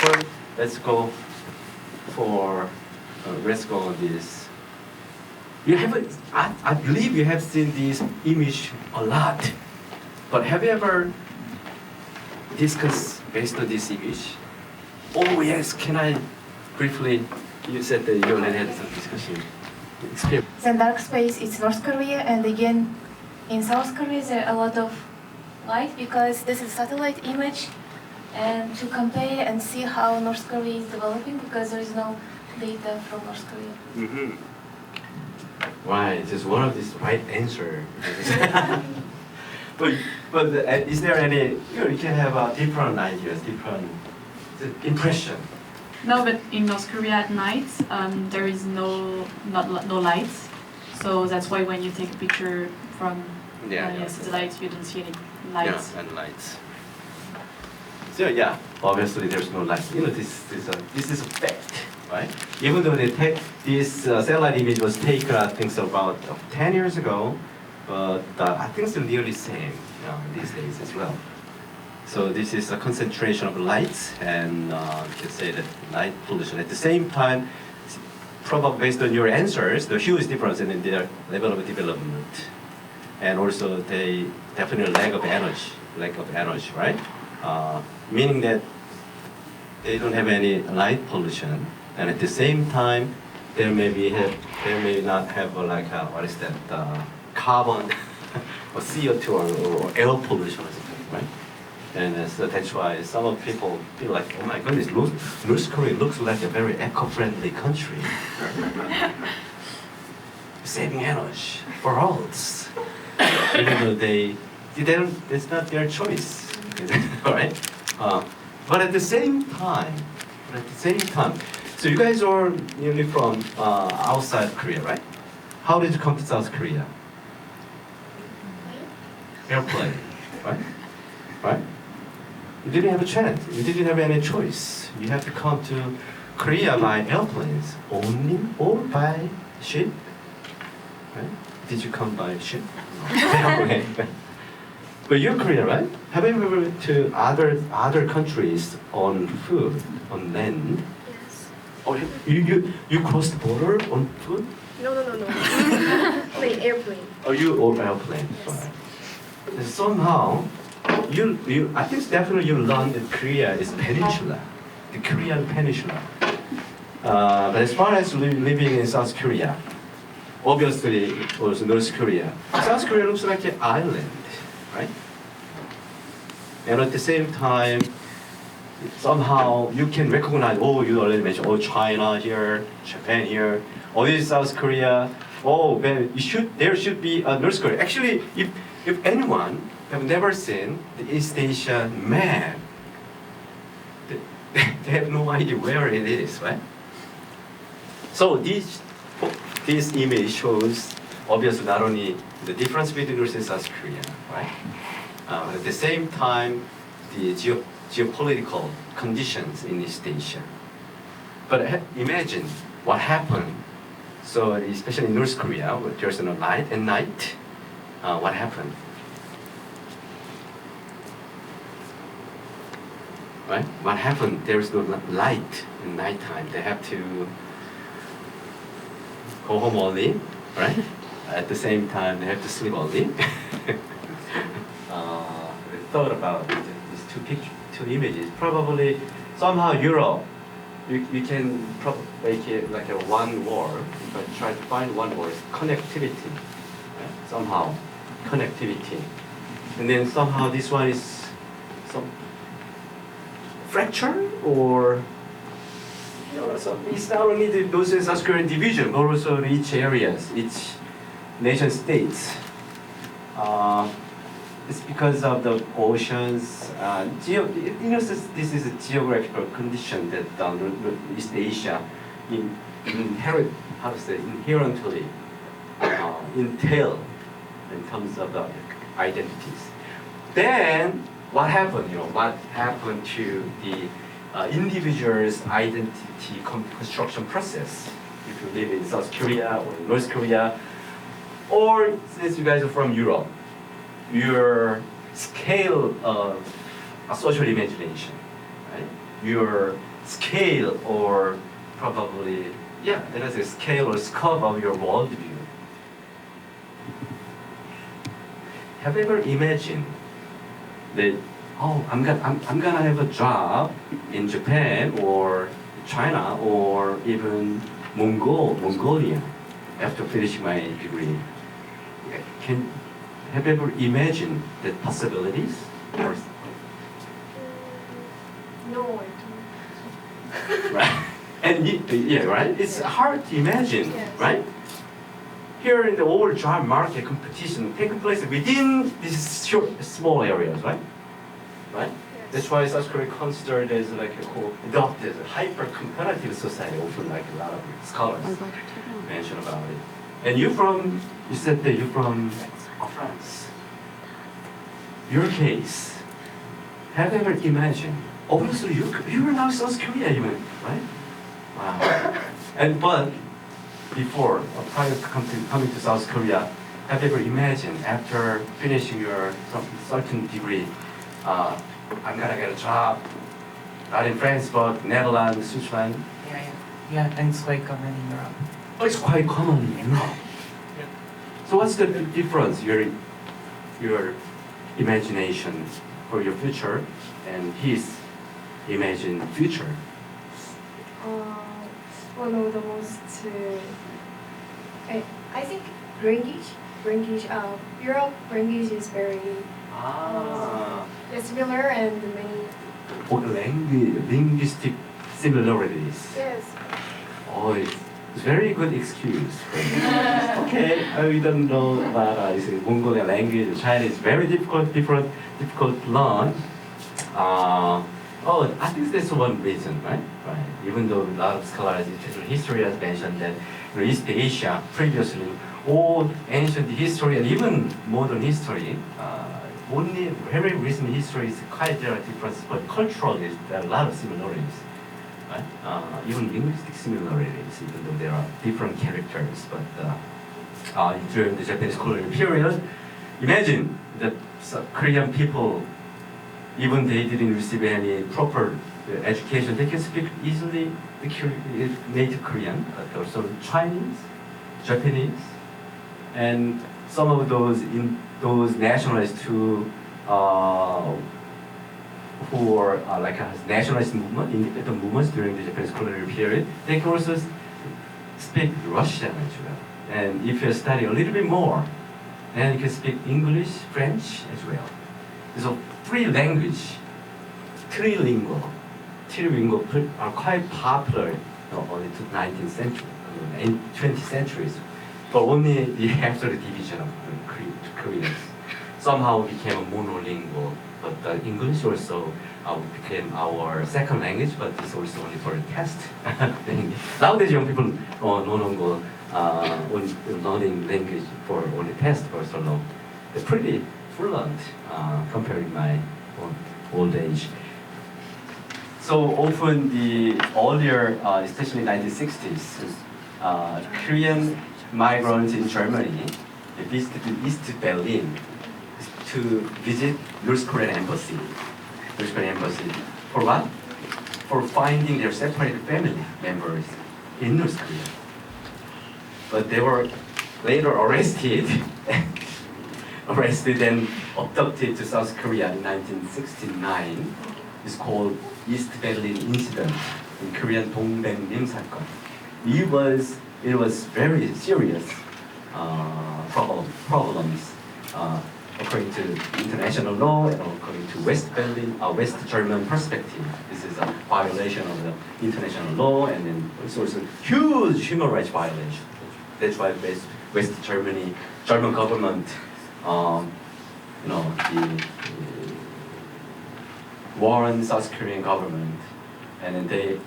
Well, let's go let's go on this. You haven't, I believe you have seen this image a lot, but have you ever discussed based on this image? Oh yes, can I briefly, you said that you already had some discussion. Explain. The dark space is North Korea, and again, in South Korea there are a lot of light because this is satellite image, and to compare and see how North Korea is developing because there is no data from North Korea. Mm-hmm. Right, just one of these right answer. but is there any, you can have different ideas, different impression. No, but in North Korea at night, there is no lights. So that's why when you take a picture from satellite, you don't see any lights. Yeah, and lights. So yeah, obviously there's no lights. You know, this is a fact, right? Even though this satellite image was taken, I think so about 10 years ago, but I think it's nearly same these days as well. So this is a concentration of lights, and you can say that light pollution. At the same time, probably based on your answers, the huge difference in their level of development, and also they definitely lack of energy, right? Meaning that they don't have any light pollution, and at the same time, they may not have carbon or CO2 or air pollution or something, right? And so that's why some of people feel like, oh my goodness, North Korea looks like a very eco-friendly country. Saving energy for all. Even though it's not their choice, all right? But at the same time, so you guys are nearly from outside Korea, right? How did you come to South Korea? Airplane, right? Right? You didn't have a chance. You didn't have any choice. You have to come to Korea by airplanes only or by ship. Right? Did you come by ship? Okay. But you're Korean, right? Have you ever been to other countries on foot, on land? Yes. Oh, you crossed the border on foot? No. Plane, airplane. Oh, you or airplane? Yes. Right. Somehow. I think definitely you learned that Korea is peninsula, the Korean peninsula. But as far as living in South Korea, obviously also North Korea. South Korea looks like an island, right? And at the same time, somehow you can recognize, oh, you already mentioned, oh, China here, Japan here, oh, this is South Korea. Oh, man, there should be a North Korea. Actually, if anyone have never seen the East Asian map, they have no idea where it is, right? So this image shows obviously not only the difference between North and South Korea, right? At the same time, the geopolitical conditions in East Asia. But imagine what happened. So especially in North Korea, where there's no light at night, what happened? Right? What happened? There is no light in nighttime. They have to go home early, right? At the same time, they have to sleep early. I thought about these two images. Probably somehow Europe, you can make it like a one word, but try to find one word, connectivity. Right? Somehow, connectivity. And then somehow this one is some fracture, or so it's not only the North and South Korean division, but also each areas, each nation states. It's because of the oceans. This is a geographical condition that East Asia inherently entail in terms of the identities. Then what happened? What happened to the individual's identity construction process? If you live in South Korea or North Korea, or since you guys are from Europe, your scale of social imagination, right? Your scale or probably, yeah, that is a scale or scope of your worldview. Have you ever imagined that, oh, I'm gonna have a job in Japan or China or even Mongolia after finishing my degree? Have you ever imagined the possibilities? Or, No, I don't. right? And yeah, right? It's hard to imagine, Yes. right? Here in the whole job market competition taking place within these short, small areas, right? Right? That's why South Korea considered as like adopted a hyper-competitive society, often like a lot of scholars mention about it. And you said that you're from France. Your case, have you ever imagined? Obviously, you're now South Korea even, right? Wow. But before, prior to coming to South Korea, have you ever imagined after finishing your certain degree, I'm gonna get a job, not in France, but Netherlands, Switzerland? Yeah, and it's quite common in Europe. Oh, it's quite common in Europe. So what's the difference, your imagination for your future and his imagined future? One of the most, I think language, Europe language is very similar and many. Linguistic similarities. Yes. Oh, it's very good excuse. Okay, we don't know about Mongolian language. Chinese is very difficult to learn. I think that's one reason, right? Right. Even though a lot of scholars, especially history, has mentioned that East Asia previously, all ancient history and even modern history, only very recent history is quite there are differences, but culturally there are a lot of similarities. Right? Even linguistic similarities, even though there are different characters. But during the Japanese colonial period, imagine that Korean people, even they didn't receive any proper education, they can speak easily the native Korean, but also Chinese, Japanese, and some of those nationalists who were like a nationalist movement, independent movements during the Japanese colonial period, they can also speak Russian as well. And if you study a little bit more, then you can speak English, French as well. So trilingual are quite popular only to 19th century and 20th centuries, but only after the division of Koreans. Somehow became a monolingual, but English also became our second language, but it's also only for a test. Nowadays, young people no longer learning language for only test for so long. They're pretty fluent comparing my old age. So often the earlier, especially 1960s, Korean migrants in Germany visited East Berlin to visit North Korean embassy. For what? For finding their separated family members in North Korea. But they were later arrested and abducted to South Korea in 1969. It's called East Berlin Incident, in Korean 동백님 사건. It was very serious problems according to international law and according to West German perspective. This is a violation of the international law, and then it's also huge human rights violation. That's why West German government, the warned South Korean government, and then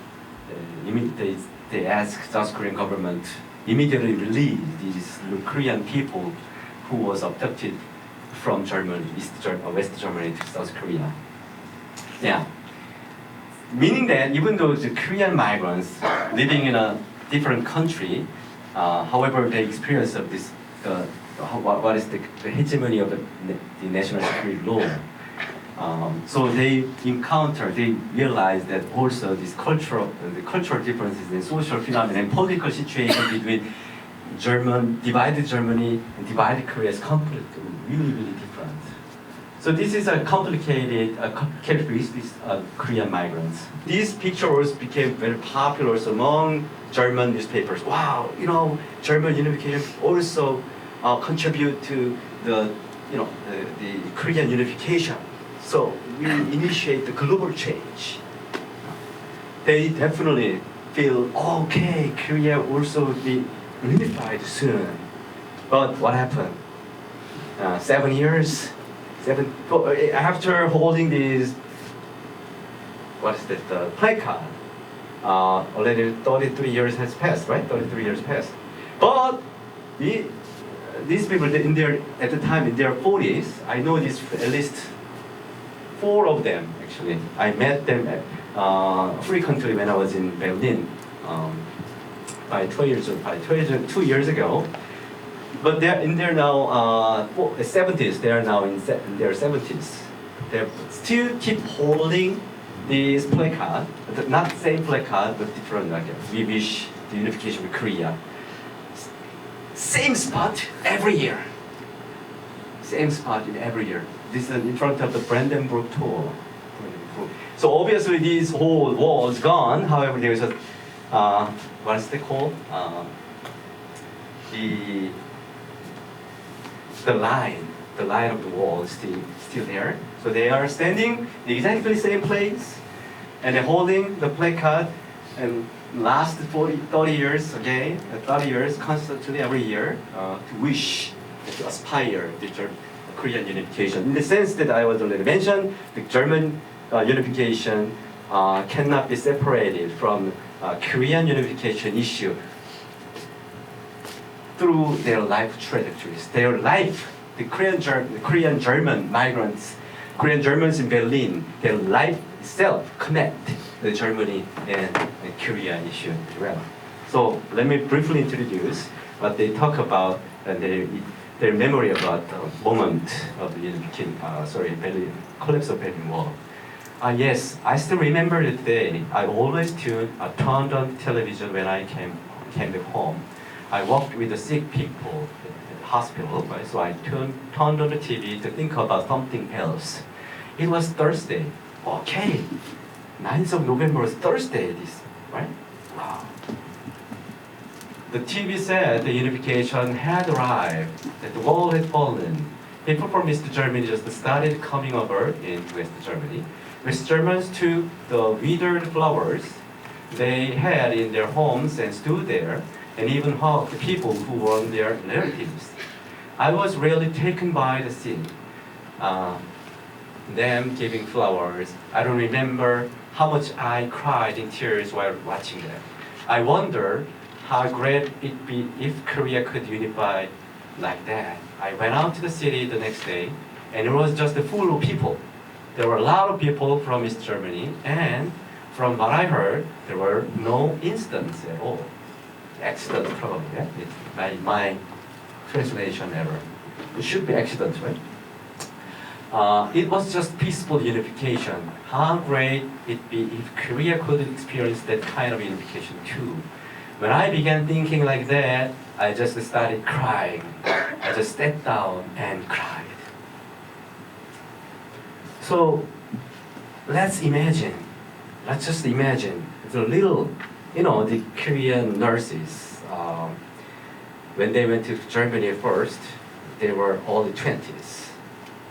they asked South Korean government immediately release these Korean people who was abducted from Germany, West Germany to South Korea. Yeah, meaning that even though the Korean migrants living in a different country, however, the experience of this, what is the hegemony of the national security law, So they realize that also the cultural differences in social phenomena and political situation between divided Germany and divided Korea is completely, really different. So this is a complicated characteristics of Korean migrants. These pictures became very popular among German newspapers. Wow, German unification also contribute to the Korean unification. So we initiate the global change. They definitely feel, okay, Korea also will be unified soon. But what happened? 7 years, after holding these, what is that, the placard, already 33 years has passed, right? 33 years passed. But these people at the time in their 40s, I know this at least 4 of them actually. I met them frequently when I was in Berlin by 2 years ago. But they're in their now 70s. They are now in their 70s. They still keep holding this placard, not same placard, but different. Like we wish the unification with Korea. Same spot every year. Same spot in every year. This is in front of the Brandenburg Tor. So obviously this whole wall is gone. However, there is a what is it called? The line of the wall is still there. So they are standing exactly the same place, and they're holding the placard, and last 30 years again, 30 years constantly every year to wish, to aspire to Korean unification. In the sense that I was already mentioned, the German unification cannot be separated from Korean unification issue through their life trajectories. Their life, the Korean German migrants, Korean Germans in Berlin, their life itself connect the Germany and the Korea issue as well. So let me briefly introduce what they talk about and their memory about the moment of the collapse of Berlin Wall. Yes, I still remember the day. I always turned on television when I came back home. I walked with the sick people at the hospital, right? So I turned on the TV to think about something else. It was Thursday. Okay, 9th of November was Thursday, right? Wow. The TV said the unification had arrived, that the wall had fallen. People from East Germany just started coming over into West Germany. West Germans took the withered flowers they had in their homes and stood there, and even hugged the people who were their relatives. I was really taken by the scene. Them giving flowers. I don't remember how much I cried in tears while watching them. I wonder how great it'd be if Korea could unify like that. I went out to the city the next day, and it was just full of people. There were a lot of people from East Germany, and from what I heard, there were no incidents at all. Accidents, probably. Yeah? It's my translation error. It should be accidents, right? It was just peaceful unification. How great it'd be if Korea could experience that kind of unification too. When I began thinking like that, I just started crying. I just sat down and cried. So let's just imagine the little, the Korean nurses, when they went to Germany first, they were all the 20s,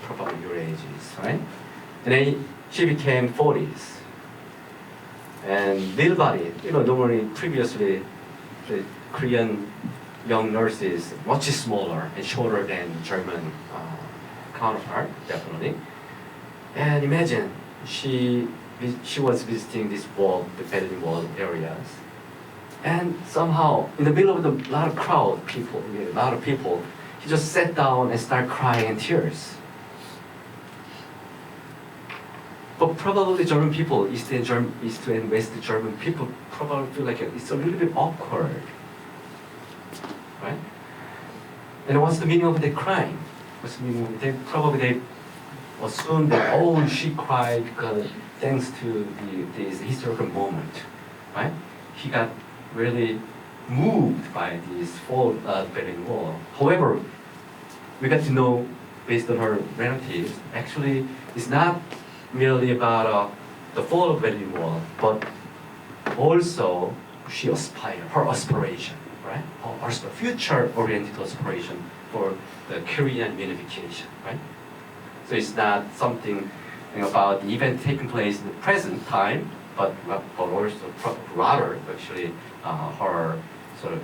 probably your ages, right? And then she became 40s. And little body, normally previously the Korean young nurses much smaller and shorter than German counterpart, definitely. And imagine she was visiting this wall, the Berlin Wall areas, and somehow in the middle of a lot of people, he just sat down and started crying in tears. But probably German people, East and West German people, probably feel like it's a little bit awkward, right? And what's the meaning of the crying? What's the meaning? assume that, oh, she cried because thanks to this historical moment, right? He got really moved by this fall of Berlin Wall. However, we got to know, based on her relatives, actually it's not merely about the fall of Berlin Wall, but also her aspiration, right? Her future-oriented aspiration for the Korean unification, right? So it's not something about the event taking place in the present time, but also rather actually her sort of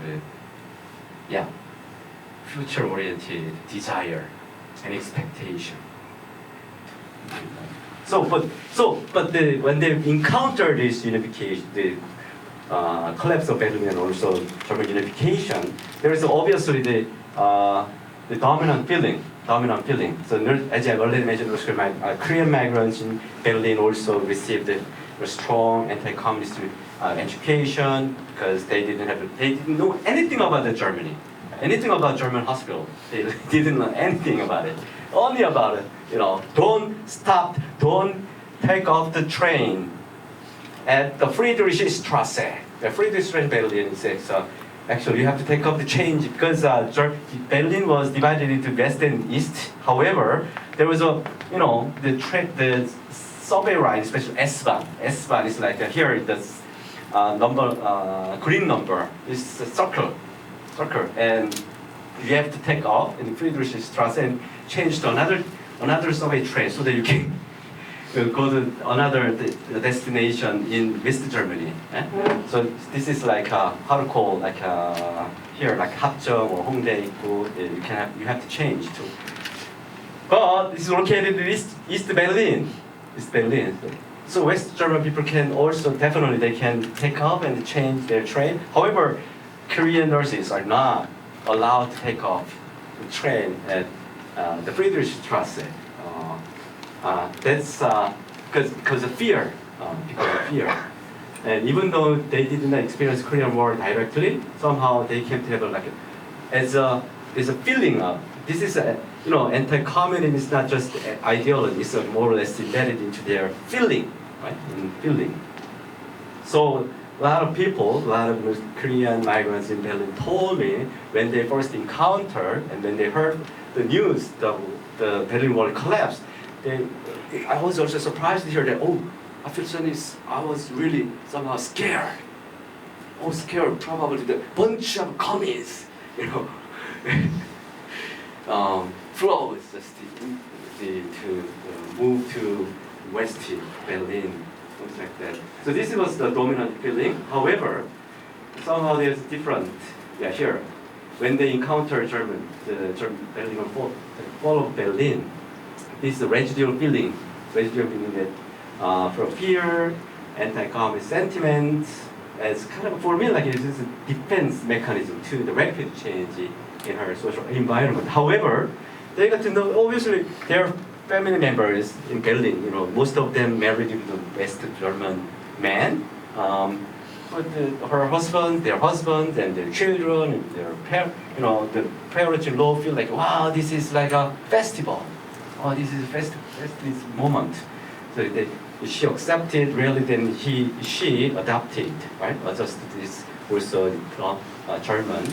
future-oriented desire and expectation. When they encounter this unification, the collapse of Berlin and also German unification, there is obviously the dominant feeling. So as I already mentioned, Korean migrants in Berlin also received a strong anti-communist education because they didn't know anything about Germany, anything about German hospital. They didn't know anything about it. Only about it, don't take off the train at the Friedrichstraße. The Friedrichstraße Berlin says, actually you have to take off the train because Berlin was divided into west and east. However, there was the subway line, especially S-Bahn. S-Bahn is like here, the green number is a circle, and you have to take off in Friedrichstraße and change to another subway train so that you can go to another destination in West Germany. So this is like how to call here like Hapjeong or Hongdae. You have to change to. But this is located in East Berlin. So West German people can also they can take off and change their train. However, Korean nurses are not allowed to take off the train at the Friedrichstraße. That's because of fear. And even though they did not experience Korean War directly, somehow they came to have as a feeling of this is anti-communism is not just ideology; it's more or less embedded into their feeling, right? In feeling. So a lot of Korean migrants in Berlin told me when they first encountered and when they heard the news, the Berlin Wall collapsed. I was also surprised to hear that. I was really somehow scared. Scared probably the bunch of commies, froze just to move to West Berlin, things like that. So this was the dominant feeling. However, somehow there's different. Here, when they encounter German Berlin fall of Berlin, this residual feeling that for fear, anti-communist sentiment, as kind of for me like it is a defense mechanism to the rapid change in her social environment. However, they got to know obviously their family members in Berlin. Most of them married to West German men. But their husbands, and their children, and their the parents-in-law feel like, wow, this is like a festival. Oh, this is a festive moment. So she accepted rather than she adopted, right? Adjusted this also German,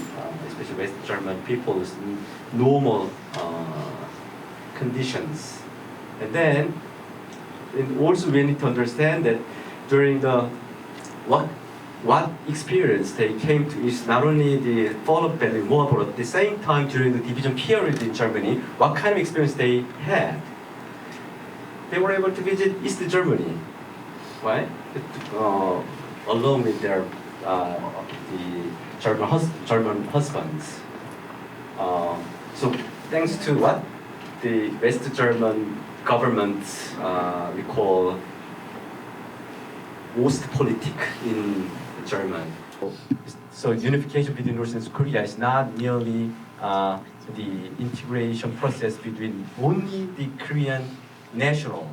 especially West German people's normal conditions. And then also we need to understand that during the what experience they came to is not only the fall of Berlin Wall, but at the same time during the division period in Germany, what kind of experience they had. They were able to visit East Germany, right? Along with their the German husbands. So thanks to what the West German government we call Ostpolitik in German. So unification between North and South Korea is not merely the integration process between only the Korean nationals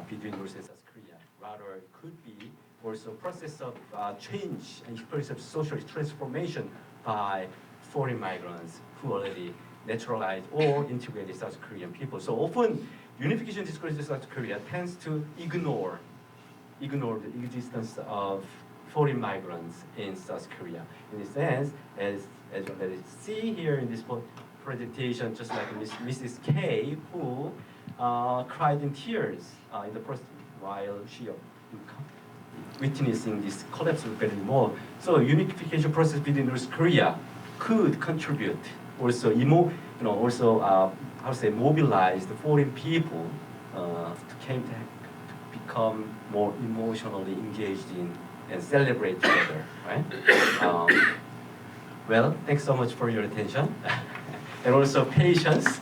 between North and South Korea. Rather, it could be also a process of change and experience of social transformation by foreign migrants who already naturalized or integrated South Korean people. So often unification discourse in South Korea tends to ignore the existence of foreign migrants in South Korea. In a sense, as you already see here in this presentation, just like Mrs. K, who cried in tears in the process while she witnessing this collapse of the Berlin Wall. So unification process between North Korea could contribute also mobilize the foreign people to become more emotionally engaged in and celebrate together, right? Well, thanks so much for your attention and also patience.